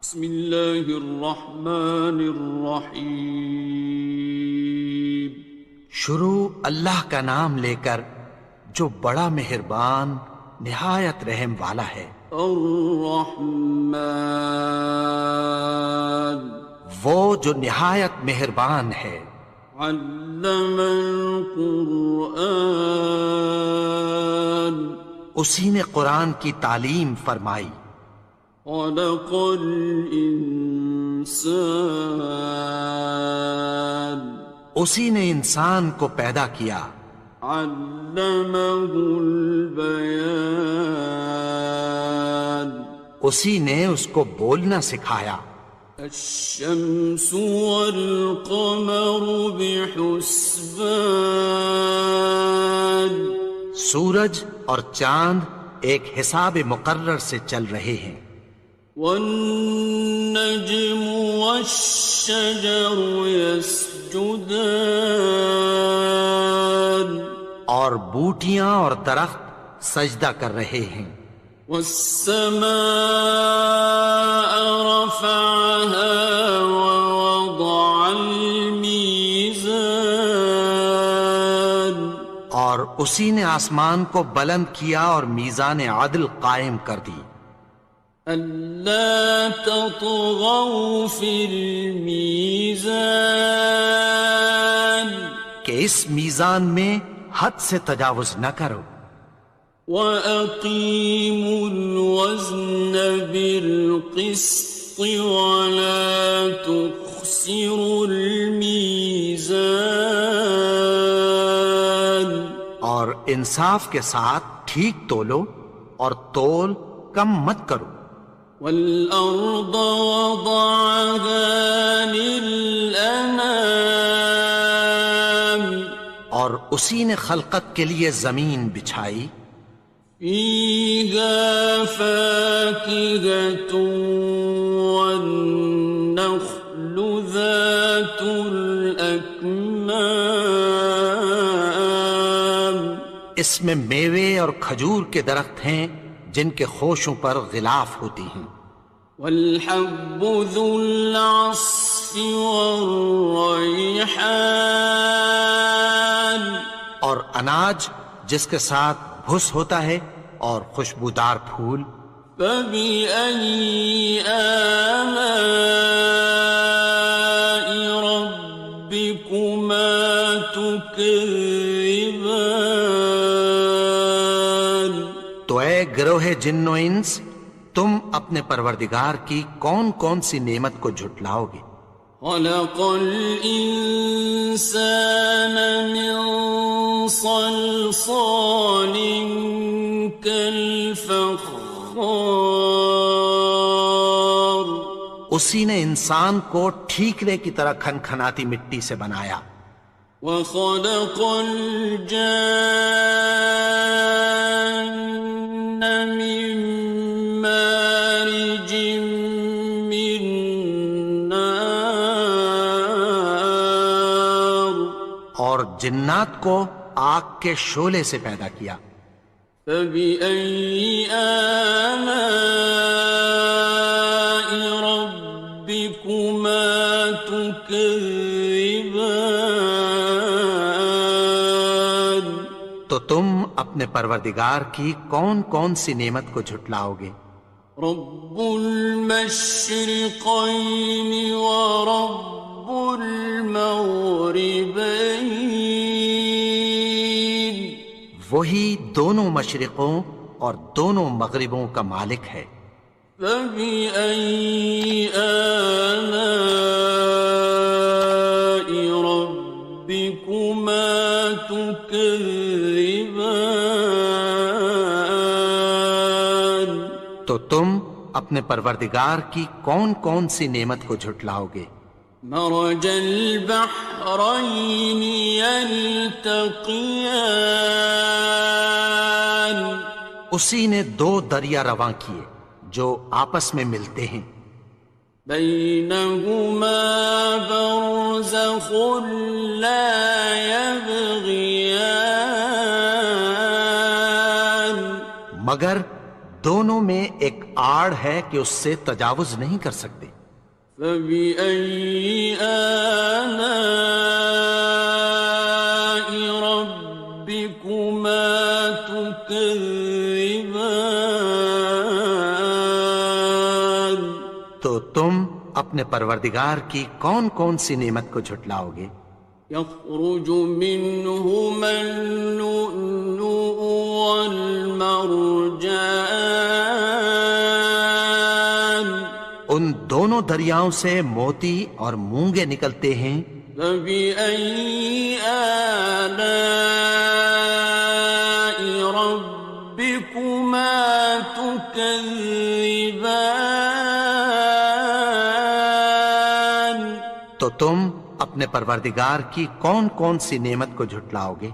بسم اللہ الرحمن الرحیم. شروع اللہ کا نام لے کر جو بڑا مہربان نہایت رحم والا ہے. الرحمن وہ جو نہایت مہربان ہے. علم القرآن اسی نے قرآن کی تعلیم فرمائی. خلق الانسان اسی نے انسان کو پیدا کیا. علمہ البیان اسی نے اس کو بولنا سکھایا. الشمس والقمر بحسبان سورج اور چاند ایک حساب مقرر سے چل رہے ہیں. والنجم والشجر يسجدان اور بوٹیاں اور درخت سجدہ کر رہے ہیں. والسماء رفعها ووضع الميزان اور اسی نے آسمان کو بلند کیا اور میزان عدل قائم کر دی. ألا تطغوا في الميزان کہ اس میزان میں حد سے تجاوز نہ کرو. وَأَقِيمُوا الْوَزْنَ بِالْقِسْطِ وَلَا تُخْسِرُوا الْمِيزَانَ اور انصاف کے ساتھ ٹھیک تولو اور تول کم مت کرو. وَالْأَرْضَ وَضَعَهَا لِلْأَنَامِ اور اسی نے خلقت کے لیے زمین بچھائی. فِيهَا فَاكِهَةٌ وَالنَّخْلُ ذَاتُ الْأَكْمَامِ اس میں میوے اور کھجور کے درخت ہیں جن کے خوشوں پر غلاف ہوتی ہیں. وَالْحَبُّ ذُو الْعَصْفِ وَالرَّيْحَانِ اور اناج جس کے ساتھ بھس ہوتا ہے اور خوشبودار پھول. فَبِأَيِّ آلَاءِ رَبِّكُمَا تُكَذِّبَانِ تو اے گروہ جن و انس تم اپنے پروردگار کی کون کون سی نعمت کو جھٹلاؤ گے. خَلَقَ الْإِنسَانَ مِنْ صَلْصَالٍ كَالْفَخَّارِ اسی نے انسان کو ٹھیکرے کی طرح کھنکھناتی مٹی سے بنایا. وَخَلَقَ الْجَانَّ مِن مَّارِجٍ مِّن نَّارٍ اور جنات کو آگ کے شعلے سے پیدا کیا. فَبِأَيِّ آلَاءِ رَبِّكُمَا تُكَذِّبَانِ تو تم اپنے پروردگار کی کون کون سی نعمت کو جھٹلاؤ گے. رب المشرقين ورب المغربين وہی دونوں مشرقوں اور دونوں مغربوں کا مالک ہے. فبأي آلاء ربكما تكذبان تو تم اپنے پروردگار کی کون کون سی نعمت کو جھٹلاؤ گے. مرج البحرين يلتقيان اسی نے دو دریا رواں کیے جو آپس میں ملتے ہیں. بينهما برزخ لا يبغيان مگر دونوں میں ایک آڑ ہے کہ اس سے تجاوز نہیں کر سکتے۔ فبأي آلاء ربكما تكذبان؟ تو تم اپنے پروردگار کی کون کون سی نعمت کو جھٹلاؤ گے؟ يخرج منهما اللؤلؤ والمرجان ان دونوں دریاؤں سے موتی اور مونگے نکلتے ہیں۔ فبأي آلاء ربكما تكذبان؟ تو تم اپنے پروردگار کی کون کون سی نعمت کو جھٹلاؤ گے؟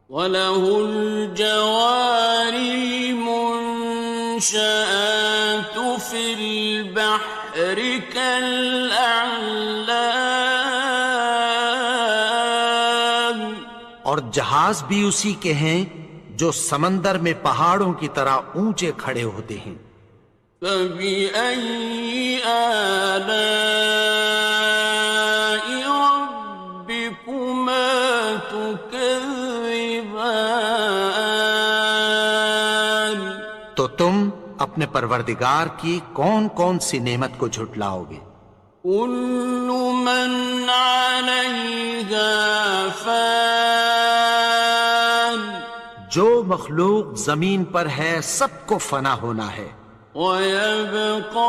وَلَهُ الْجَوَارِ الْمُنشَآتُ فِي الْبَحْرِ كَالْأَعْلَامِ، اور جہاز بھی اسی کے ہیں جو سمندر میں پہاڑوں کی طرح اونچے کھڑے ہوتے ہیں۔ فَبِأَيِّ آلَاءِ رَبِّكُمَا تُكَذِّبَانِ؟ تو تم اپنے پروردگار کی کون کون سی نعمت کو جھٹلاؤ گے؟ كُلُّ مَنْ عَلَيْهَا فَانٍ، جو مخلوق زمین پر ہے سب کو فنا ہونا ہے۔ وَيَبْقَى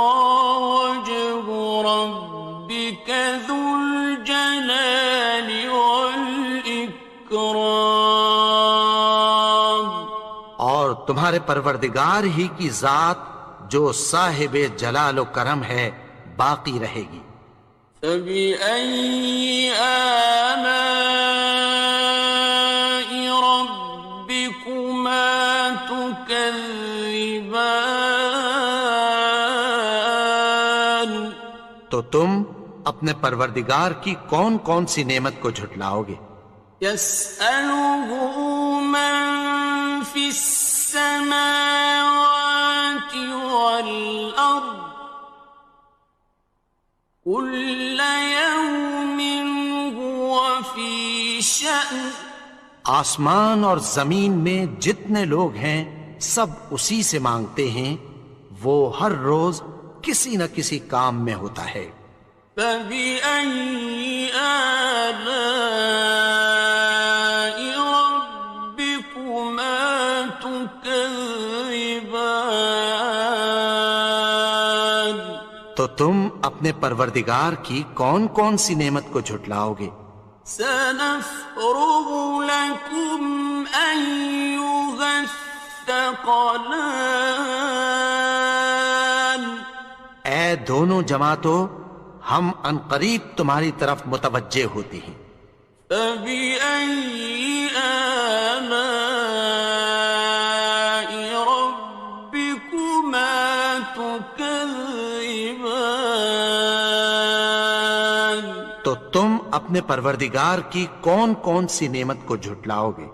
وَجْهُ رَبِّكَ ذُو الْجَلَالِ وَالْإِكْرَامِ، اور تمہارے پروردگار ہی کی ذات جو صاحب جلال و کرم ہے باقی رہے گی۔ فَبِأَيِّ آلَاءِ رَبِّكُمَا تُكَذِّبَانِ؟ تو تم اپنے پروردگار کی کون کون سی نعمت کو جھٹلاؤ گے؟ يَسْأَلُهُ مَن فِي السَّمَاوَاتِ وَالْأَرْضِ كُلَّ يَوْمٍ هُوَ فِي شَأْنٍ، آسمان اور زمین میں جتنے لوگ ہیں سب اسی سے مانگتے ہیں، وہ ہر روز کسی نہ کسی کام میں ہوتا ہے۔ فَبِأَيِّ آلَاءِ رَبِّكُمَا تُكَذِّبَانِ؟ تو تم اپنے پروردگار کی کون کون سی نعمت کو جھٹلاؤ گے؟ سَنَفْرُغُ لَكُمْ أَيُّهَ الثَّقَلَانِ، اے دونوں جماعتوں، ہم عنقریب تمہاری طرف متوجہ ہوتے ہیں۔ فَبِأَيِّ آلَاءِ رَبِّكُمَا تُكَذِّبَانِ؟ تو تم اپنے پروردگار کی کون کون سی نعمت کو جھٹلاؤ گے؟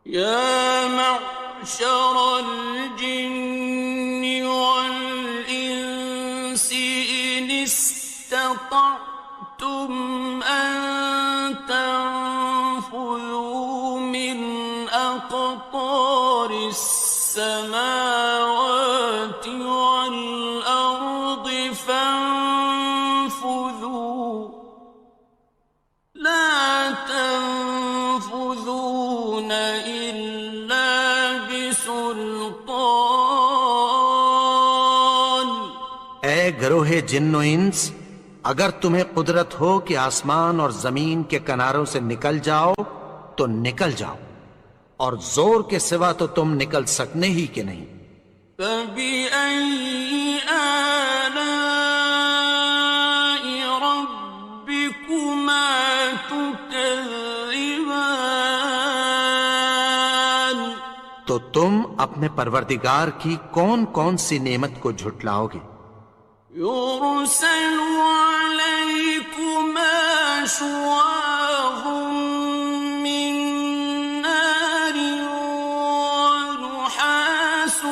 يَا مَعْشَرَ الْجِنِّ وَالْإِنسِ إِنِ اسْتَطَعْتُمْ أَن تَنفُذُوا مِنْ أَقْطَارِ السَّمَاوَاتِ وَالْأَرْضِ فَانفُذُوا لَا تَنفُذُونَ إِلَّا بِسُلْطَانٍ۔ اے گروہ جن و انس، اگر تمہیں قدرت ہو کہ آسمان اور زمین کے کناروں سے نکل جاؤ تو نکل جاؤ، اور زور کے سوا تو تم نکل سکنے ہی کہ نہیں۔ فَبِأَيِّ آلَاءِ رَبِّكُمَا تُكَذِّبَانِ؟ تو تم اپنے پروردگار کی کون کون سی نعمت کو جھٹلاؤ گے؟ يُرْسَلُ عَلَيْكُمَا شُوَاظٌ مِّن نَّارٍ وَنُحَاسٌ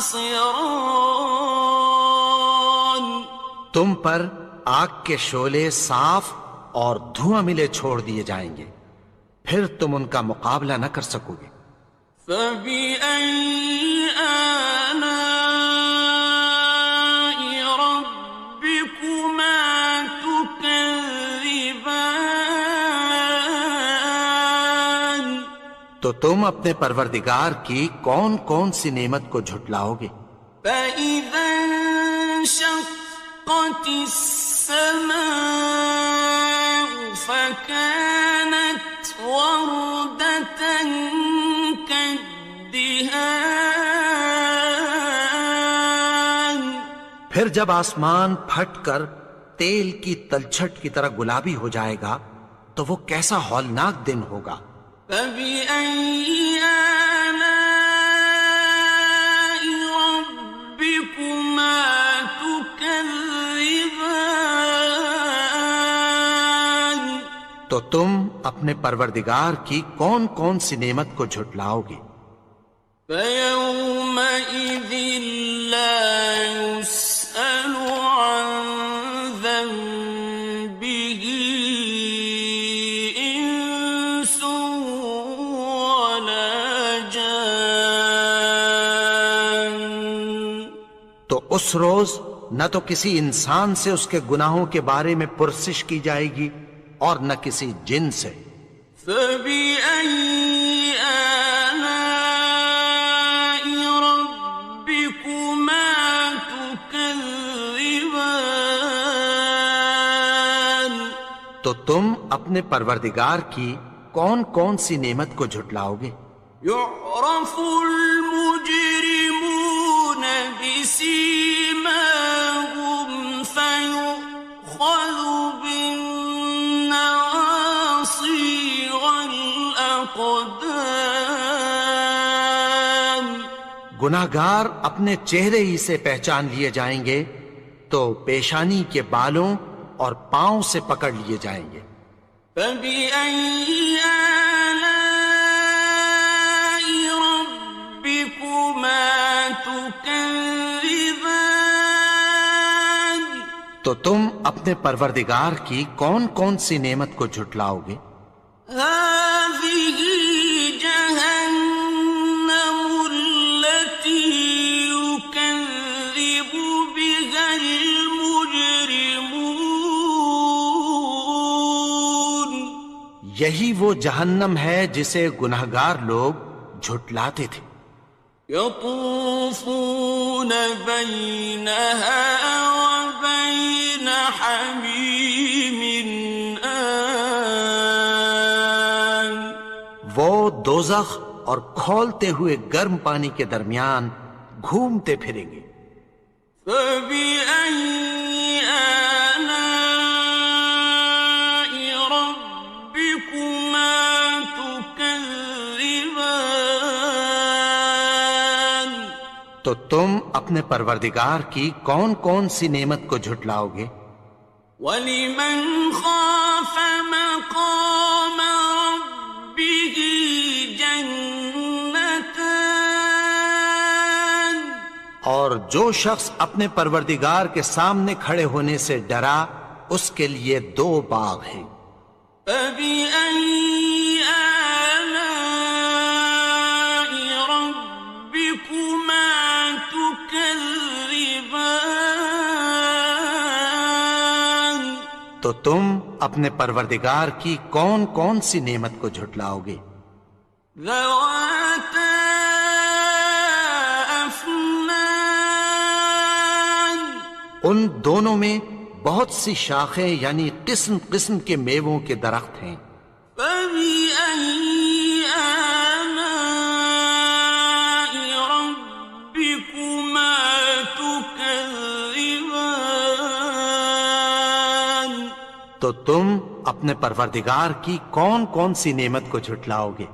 خاسران. تم پر آگ کے شعلے صاف اور دھواں ملے چھوڑ دیے جائیں گے، پھر تم ان کا مقابلہ نہ کر سکو گے۔ فَبِأَيِّ آلَاءِ رَبِّكُمَا تُكَذِّبَانِ. تو تم اپنے پروردگار کی کون کون سی نعمت کو جھٹلاؤ گے؟ فَإِذَا انشَقَّتِ السَّمَاءُ فَكَانَتْ وَرْدَةً كَالدِّهَانِ. پھر جب آسمان پھٹ کر تیل کی تلچھٹ کی طرح گلابی ہو جائے گا تو وہ کیسا ہولناک دن ہوگا۔ فَبِأَيِّ آلَاءِ رَبِّكُمَا تُكَذِّبَانِ. تو تم اپنے پروردگار کی کون کون سی نعمت کو جھٹلاؤ گے؟ فَيَوْمَئِذٍ لَا يُسْأَلُ عَنْ ذَنبِهِ إِنسٌ وَلَا جَانٌ. تو اس روز نہ تو کسی انسان سے اس کے گناہوں کے بارے میں پرسش کی جائے گی اور نہ کسی جن سے۔ فَبِأَيِّ آلَاءِ رَبِّكُمَا تُكَذِّبَانِ. تو تم اپنے پروردگار کی کون کون سی نعمت کو جھٹلاؤ گے؟ يُعْرَفُ الْمُجْرِمُونَ بِسِيمَاهُمْ فَيُؤْخَذُ بِالنَّوَاصِي وَالْأَقْدَامِ. گناہگار اپنے چہرے ہی سے پہچان لیے جائیں گے تو پیشانی کے بالوں اور پاؤں سے پکڑ لیے جائیں گے۔ فَبِأَيِّ آلَاءِ رَبِّكُمَا تُكَذِّبَانِ. تو تم اپنے پروردگار کی کون کون سی نعمت کو جھٹلاؤ گے؟ هَٰذِهِ جَهَنَّمُ الَّتِي يُكَذِّبُ بِهَا الْمُجْرِمُونَ. یہی وہ جہنم ہے جسے گناہگار لوگ جھٹلاتے تھے۔ يَطُوفُونَ بَيْنَهَا وَبَيْنَ حَمِيمٍ آنٍ. وہ دوزخ اور کھولتے ہوئے گرم پانی کے درمیان گھومتے پھریں گے۔ فَبِأَيِّ آلَاءِ رَبِّكُمَا تُكَذِّبَانِ. تو تم اپنے پروردگار کی کون کون سی نعمت کو جھٹلاؤ گے؟ وَلِمَنْ خَافَ مَقَامَ رَبِّهِ جَنَّتَانِ. اور جو شخص اپنے پروردگار کے سامنے کھڑے ہونے سے ڈرا اس کے لیے دو باغ ہیں۔ فَبِأَيِّ آلَاءِ رَبِّكُمَا تُكَذِّبَانِ. تو تم اپنے پروردگار کی کون کون سی نعمت کو جھٹلاؤ گے؟ ذَوَاتَا أَفْنَانٍ. ان دونوں میں بہت سی شاخیں یعنی قسم قسم کے میووں کے درخت ہیں۔ فَبِأَيِّ آلَاءِ رَبِّكُمَا تُكَذِّبَانِ. تو تم اپنے پروردگار کی کون کون سی نعمت کو جھٹلاؤ گے؟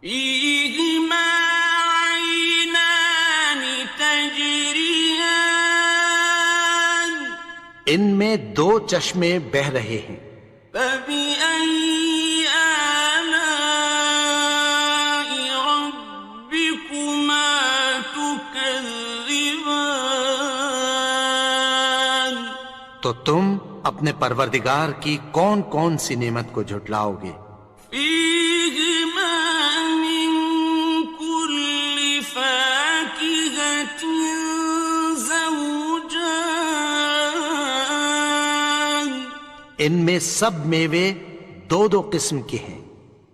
فِيهِمَا عَيْنَانِ تَجْرِيَانِ. ان میں دو چشمے بہہ رہے ہیں۔ فَبِأَيِّ آلَاءِ رَبِّكُمَا تُكَذِّبَانِ. تو تم اپنے پروردگار کی کون کون سی نعمت کو جھٹلاؤ گے؟ فيهما من كل فاكهة زوجان ان میں سب میوے دو دو قسم کے ہیں۔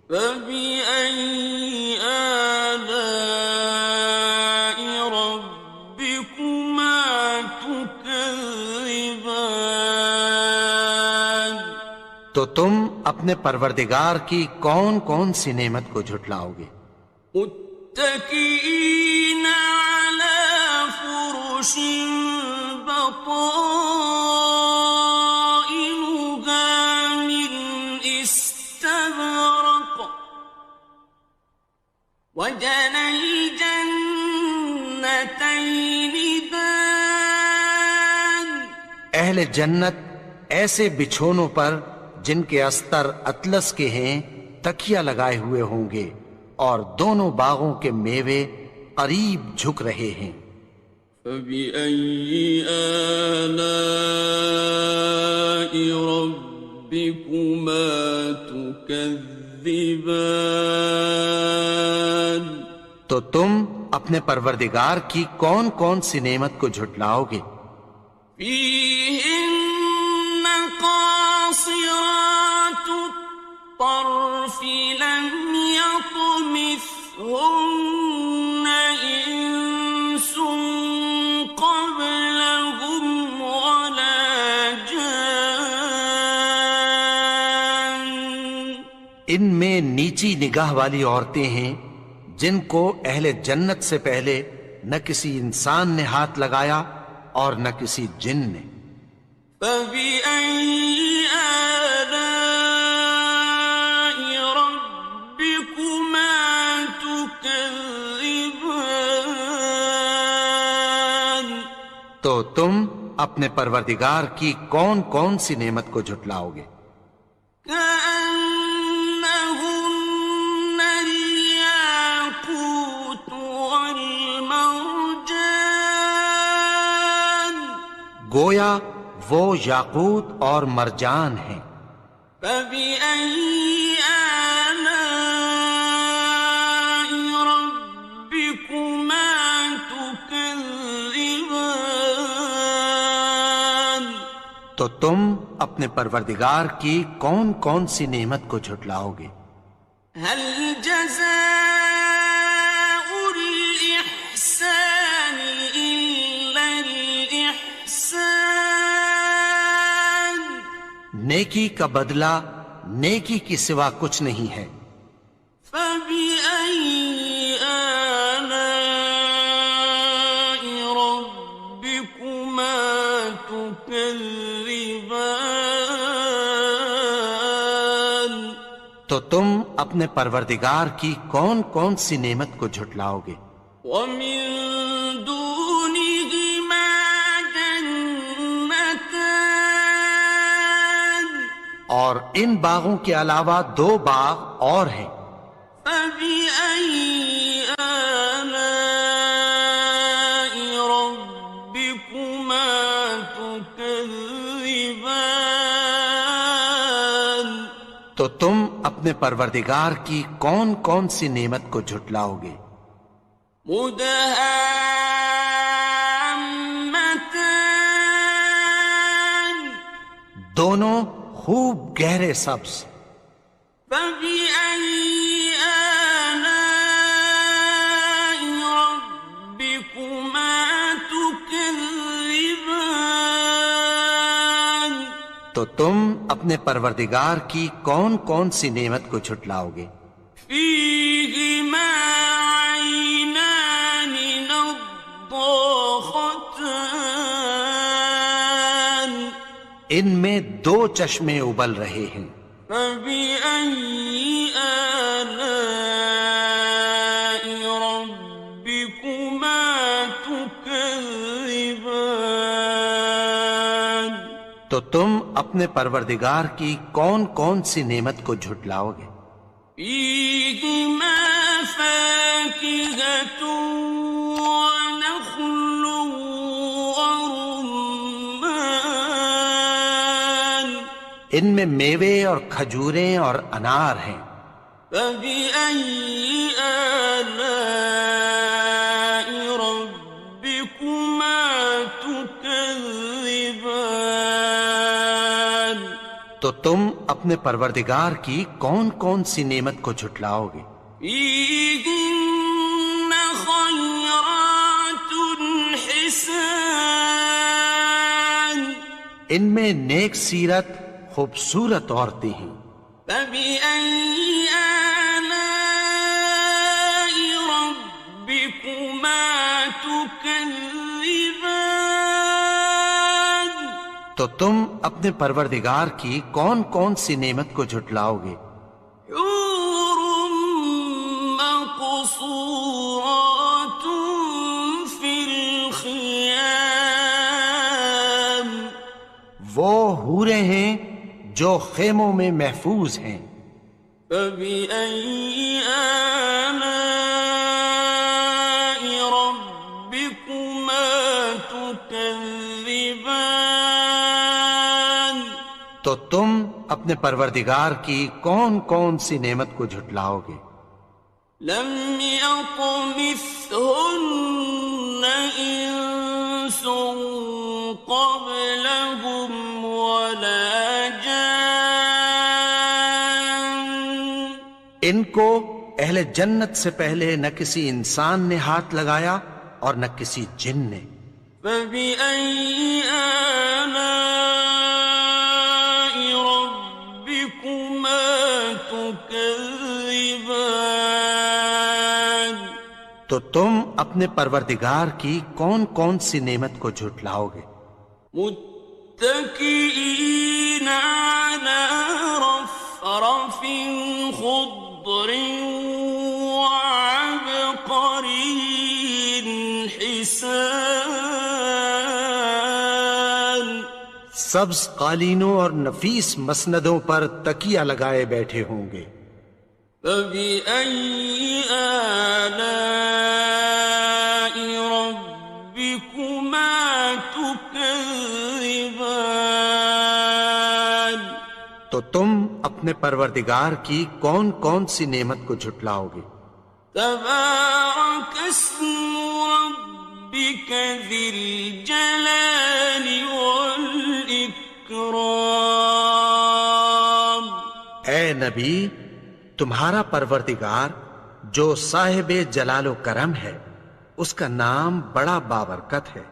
فبأي آلاء ربكما تكذبان تو تم اپنے پروردگار کی کون کون سی نعمت کو جھٹلاؤ گے؟ متكئين على فرش بطائنها من استبرق وجنى الجنتين دان اہل جنت ایسے بچھونوں پر جن کے استر اطلس کے ہیں تکیہ لگائے ہوئے ہوں گے، اور دونوں باغوں کے میوے قریب جھک رہے ہیں۔ فبأي آلاء ربكما تكذبان تو تم اپنے پروردگار کی کون کون سی نعمت کو جھٹلاؤ گے؟ فيهن قاصرات الطرف لم يطمثهن إنس قبلهم ولا جان ان میں نیچی نگاہ والی عورتیں ہیں جن کو اہل جنت سے پہلے نہ کسی انسان نے ہاتھ لگایا اور نہ کسی جن نے۔ فبأي آلاء ربكما تكذبان تو تم اپنے پروردگار کی کون کون سی نعمت کو جھٹلاؤ گے؟ كأنهن الياقوت والمرجان گویا وہ یاقوت اور مرجان ہیں۔ فبأي آلاء ربكما تكذبان تو تم اپنے پروردگار کی کون کون سی نعمت کو جھٹلاؤ گے؟ هل جزاء الإحسان إلا الإحسان نیکی کا بدلہ نیکی کی سوا کچھ نہیں ہے۔ فبأي آلاء ربكما تكذبان تو تم اپنے پروردگار کی کون کون سی نعمت کو جھٹلاؤ گے؟ ومن دونهما جنتان اور ان باغوں کے علاوہ دو باغ اور ہیں۔ فبأي آلاء ربكما تكذبان تو تم اپنے پروردگار کی کون کون سی نعمت کو جھٹلاؤ گے؟ مدهامتان دونوں خوب گہرے سبز۔ فبأي آلاء ربكما تكذبان تو تم اپنے پروردگار کی کون کون سی نعمت کو جھٹلاؤ گے؟ فيهما عينان نضاختان ان میں دو چشمے ابل رہے ہیں۔ فبأي آلاء ربكما تكذبان تو تم اپنے پروردگار کی کون کون سی نعمت کو جھٹلاؤ گے؟ فيهما فاكهة ونخل ورمان ان میں میوے اور کھجوریں اور انار ہیں. فبأي آلاء ربكما تكذبان. تو تم اپنے پروردگار کی کون کون سی نعمت کو جھٹلاؤ گے؟ فيهن خيرات حسان. ان میں نیک سیرت خوبصورت عورتیں ہیں. فبأي آلاء ربكما تكذبان. تو تم اپنے پروردگار کی کون کون سی نعمت کو جھٹلاؤ گے؟ حور مقصورات في الخيام. وہ حوریں ہیں جو خیموں میں محفوظ ہیں. فبأي آلاء ربكما تكذبان. تو تم اپنے پروردگار کی کون کون سی نعمت کو جھٹلاؤ گے؟ لم يطمثهن إنس قبلهم ولا جان. ان کو اہل جنت سے پہلے نہ کسی انسان نے ہاتھ لگایا اور نہ کسی جن نے. فبأي آلاء ربكما تكذبان. تو تم اپنے پروردگار کی کون کون سی نعمت کو جھٹلاؤ گے؟ متكئين على رفرف خضر وعبقري حسان. سبز قالینوں اور نفیس مسندوں پر تکیہ لگائے بیٹھے ہوں گے. فبأي آلاء ربكما تكذبان. تو تم اپنے پروردگار کی کون کون سی نعمت کو جھٹلاؤ گے؟ تبارك اسم ربك ذي الجلال والإكرام. اے نبی، تمہارا پروردگار جو صاحب جلال و کرم ہے، اس کا نام بڑا بابرکت ہے.